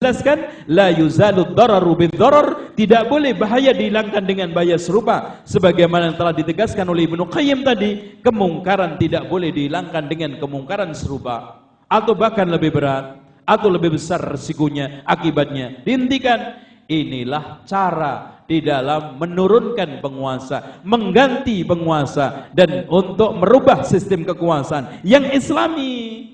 jelaskan, la yuzalud dararu bidzarar, tidak boleh bahaya dihilangkan dengan bahaya serupa. Sebagaimana yang telah ditegaskan oleh Ibnu Qayyim tadi, kemungkaran tidak boleh dihilangkan dengan kemungkaran serupa, atau bahkan lebih berat, atau lebih besar resikonya, akibatnya dihentikan. Inilah cara di dalam menurunkan penguasa, mengganti penguasa, dan untuk merubah sistem kekuasaan yang islami.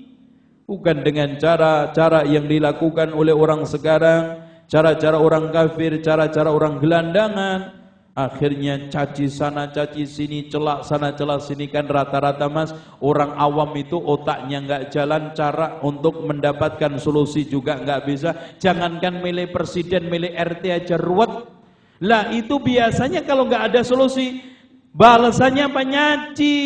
Bukan dengan cara-cara yang dilakukan oleh orang sekarang, cara-cara orang kafir, cara-cara orang gelandangan. Akhirnya caci sana, caci sini, celak sana, celak sini. Kan rata-rata mas, orang awam itu otaknya nggak jalan, cara untuk mendapatkan solusi juga nggak bisa. Jangankan milih presiden, milih RT aja ruwet. Lah itu biasanya kalau nggak ada solusi, balasannya apa? Nyaci,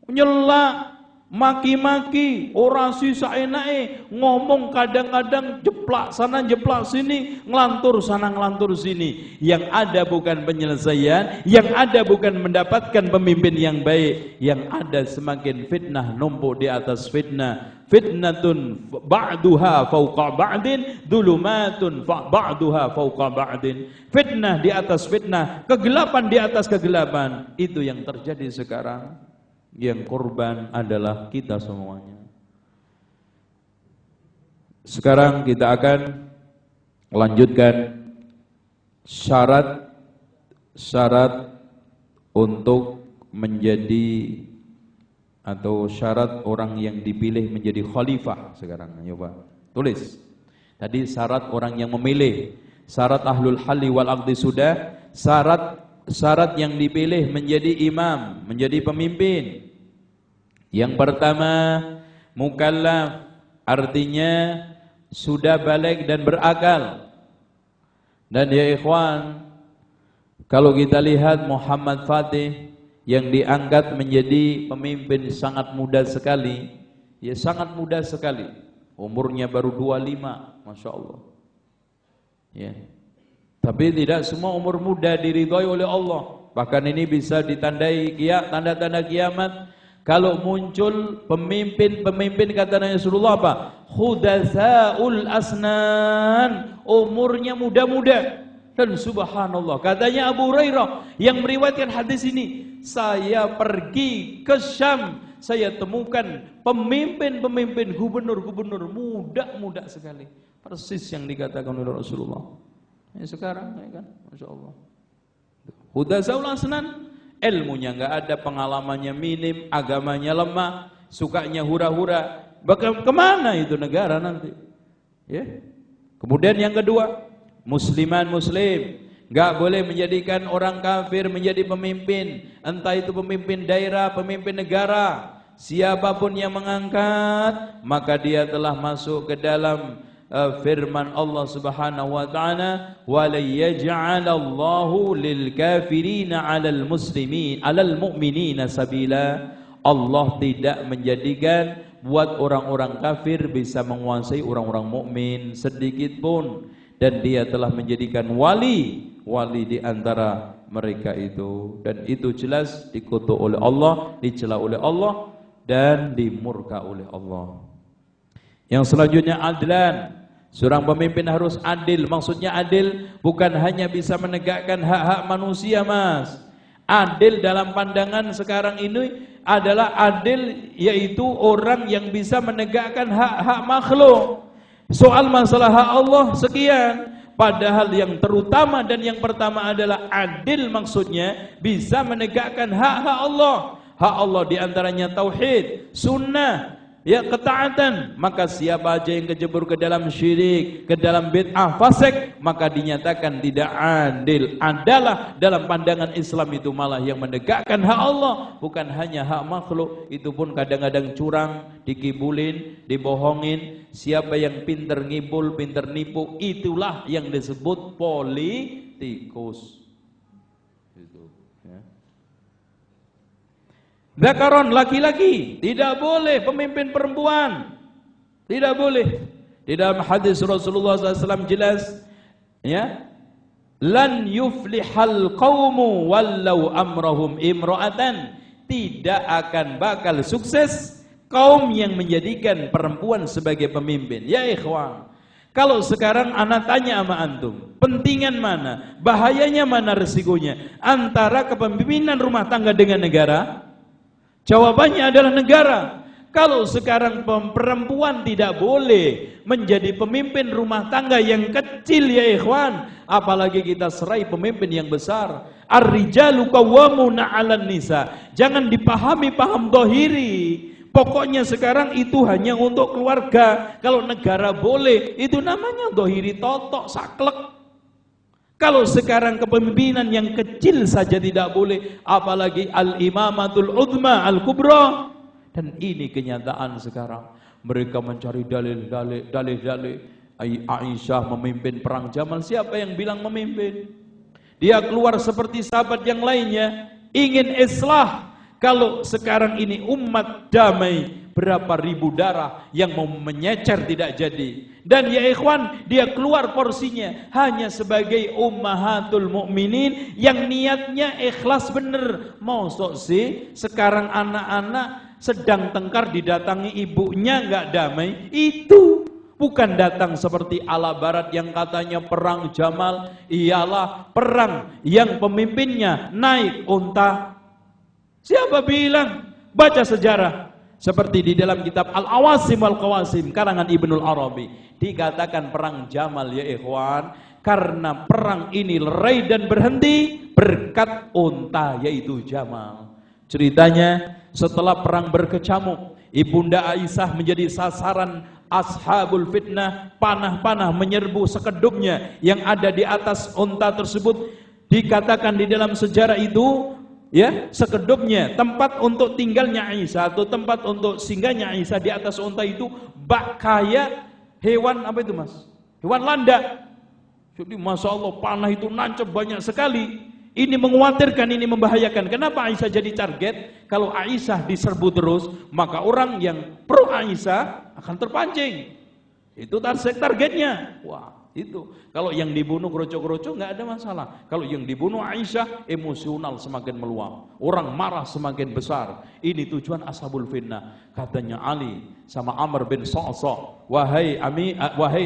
nyelak, maki-maki, orasi saenake, ngomong kadang-kadang jeplak sana jeplak sini, ngelantur sana ngelantur sini. Yang ada bukan penyelesaian, yang ada bukan mendapatkan pemimpin yang baik, yang ada semakin fitnah numpuk di atas fitnah. Fitnatun ba'duha fauqa ba'din, dhulumatun ba'duha fauqa ba'din. Fitnah di atas fitnah, kegelapan di atas kegelapan. Itu yang terjadi sekarang. Yang korban adalah kita semuanya. Sekarang kita akan melanjutkan syarat untuk menjadi, atau syarat orang yang dipilih menjadi khalifah. Sekarang coba tulis. Tadi syarat orang yang memilih, syarat ahlul halli wal aqdi sudah, syarat yang dipilih menjadi imam, menjadi pemimpin. Yang pertama, mukallaf, artinya sudah balik dan berakal. Dan ya ikhwan, kalau kita lihat Muhammad Fatih yang diangkat menjadi pemimpin sangat muda sekali, ya sangat muda sekali, umurnya baru 25, Masya Allah ya. Tapi tidak semua umur muda diridhoi oleh Allah. Bahkan ini bisa ditandai tanda-tanda kiamat. Kalau muncul pemimpin kata Rasulullah apa? Khudatsaul asnan, umurnya muda-muda. Dan subhanallah, katanya Abu Hurairah yang meriwayatkan hadis ini, saya pergi ke Syam, saya temukan pemimpin gubernur muda-muda sekali. Persis yang dikatakan oleh Rasulullah. Ya sekarang ya kan, Masya Allah. Khudatsaul asnan, ilmunya enggak ada, pengalamannya minim, agamanya lemah, sukanya hura-hura. Kemana itu negara nanti? Ya. Kemudian yang kedua, musliman muslim, enggak boleh menjadikan orang kafir menjadi pemimpin, entah itu pemimpin daerah, pemimpin negara. Siapapun yang mengangkat, maka dia telah masuk ke dalam firman Allah Subhanahu wa taala, wa la yaj'alallahu lil kafirina 'alal muslimin 'alal mu'minina sabila. Allah tidak menjadikan buat orang-orang kafir bisa menguasai orang-orang mukmin sedikit pun, dan dia telah menjadikan wali di antara mereka itu, dan itu jelas dikutuk oleh Allah, dicela oleh Allah, dan dimurka oleh Allah. Yang selanjutnya adlan. Seorang pemimpin harus adil. Maksudnya adil bukan hanya bisa menegakkan hak-hak manusia, Mas. Adil dalam pandangan sekarang ini adalah adil, yaitu orang yang bisa menegakkan hak-hak makhluk. Soal masalah hak Allah sekian, padahal yang terutama dan yang pertama adalah adil, maksudnya bisa menegakkan hak-hak Allah. Hak Allah diantaranya tauhid, sunnah, ya ketaatan. Maka siapa aja yang kejebur ke dalam syirik, ke dalam bid'ah fasik, maka dinyatakan tidak adil. Adalah dalam pandangan Islam itu malah yang menegakkan hak Allah, bukan hanya hak makhluk. Itu pun kadang-kadang curang, dikibulin, dibohongin. Siapa yang pinter ngibul, pinter nipu, itulah yang disebut politikus. Itu ya. Zakaron, laki-laki, tidak boleh pemimpin perempuan, tidak boleh. Di dalam hadis Rasulullah SAW jelas, ya, lan yuflihal qaumu wallau amrahum imra'atan, tidak akan bakal sukses kaum yang menjadikan perempuan sebagai pemimpin. Ya ikhwan, Kalau sekarang anak tanya sama antum, pentingan mana, bahayanya mana, resikonya antara kepemimpinan rumah tangga dengan negara? Jawabannya adalah negara. Kalau sekarang perempuan tidak boleh menjadi pemimpin rumah tangga yang kecil ya ikhwan, apalagi kita serai pemimpin yang besar. Ar-rijalu qawwamuna 'alan nisa. Jangan dipahami paham dohiri. Pokoknya sekarang itu hanya untuk keluarga. Kalau negara boleh, itu namanya dohiri totok, saklek. Kalau sekarang kepemimpinan yang kecil saja tidak boleh, apalagi al-imamatul udma al-kubra. Dan ini kenyataan sekarang. Mereka mencari dalil-dalil. Aisyah memimpin perang Jamal. Siapa yang bilang memimpin? Dia keluar seperti sahabat yang lainnya, ingin islah. Kalau sekarang ini umat damai, berapa ribu darah yang mau menyecer tidak jadi. Dan ya ikhwan, dia keluar porsinya hanya sebagai ummahatul mukminin yang niatnya ikhlas bener. Mosok sih sekarang anak-anak sedang tengkar didatangi ibunya nggak damai? Itu bukan datang seperti ala barat yang katanya perang Jamal ialah perang yang pemimpinnya naik unta. Siapa bilang? Baca sejarah. Seperti di dalam kitab Al-Awasim Wal-Qawasim karangan Ibnul Arabi, dikatakan perang Jamal ya ikhwan, karena perang ini lerai dan berhenti berkat unta yaitu Jamal. Ceritanya setelah perang berkecamuk, Ibunda Aisyah menjadi sasaran ashabul fitnah, panah-panah menyerbu sekedupnya yang ada di atas unta tersebut. Dikatakan di dalam sejarah itu, ya, sekedupnya tempat untuk tinggalnya Aisyah atau tempat untuk singgahnya Aisyah di atas unta itu bak kaya hewan apa itu mas? Hewan landak. Jadi masya Allah panah itu nancep banyak sekali. Ini mengkhawatirkan, ini membahayakan. Kenapa Aisyah jadi target? Kalau Aisyah diserbu terus, maka orang yang pro Aisyah akan terpancing. Itu targetnya. Wah. Itu kalau yang dibunuh kroco-kroco nggak ada masalah. Kalau yang dibunuh Aisyah, emosional semakin meluap, orang marah semakin besar. Ini tujuan ashabul fitnah. Katanya Ali sama Amr bin Sa'sa, wahai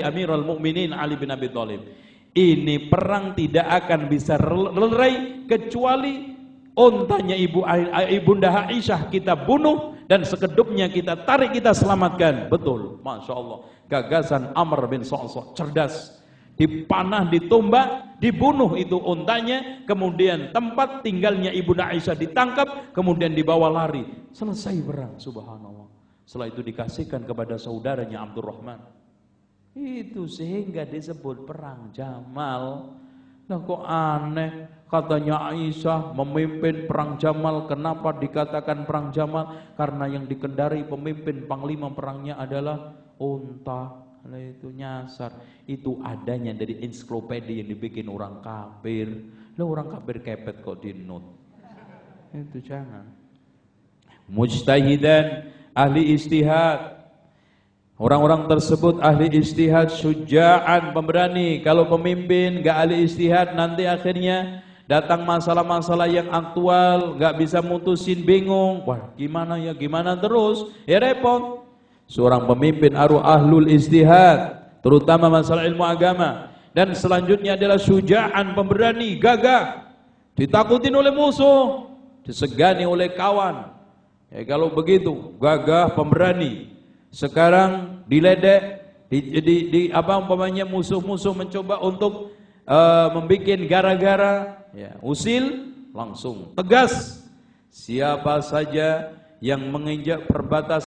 Amirul Mukminin Ali bin Abi Thalib, ini perang tidak akan bisa lerai kecuali untanya ibunda Aisyah kita bunuh dan sekedupnya kita tarik, kita selamatkan. Betul, masya Allah. Gagasan Amr bin Sa'sa cerdas. Dipanah, ditombak, dibunuh itu untanya, kemudian tempat tinggalnya ibunda Aisyah ditangkap, kemudian dibawa lari. Selesai perang, subhanallah. Setelah itu dikasihkan kepada saudaranya Abdurrahman. Itu sehingga disebut perang Jamal. Nah kok aneh, katanya Aisyah memimpin perang Jamal. Kenapa dikatakan perang Jamal? Karena yang dikendari pemimpin panglima perangnya adalah unta. Nah itu nyasar. Itu adanya dari ensiklopedia yang dibikin orang kafir. Lah orang kafir kepet kok dinut. Itu jangan. Mujtahidan, ahli istihad. Orang-orang tersebut ahli istihad, syuja'an, pemberani. Kalau pemimpin gak ahli istihad, nanti akhirnya datang masalah-masalah yang aktual, gak bisa mutusin, bingung. Wah gimana ya, gimana terus? Ya repot. Seorang pemimpin ahlul istihad, terutama masalah ilmu agama. Dan selanjutnya adalah syuja'an, pemberani, gagah. Ditakutin oleh musuh, disegani oleh kawan. Ya kalau begitu, gagah, pemberani. Sekarang diledek, musuh-musuh mencoba untuk membuat gara-gara, ya, usil, langsung tegas. Siapa saja yang menginjak perbatasan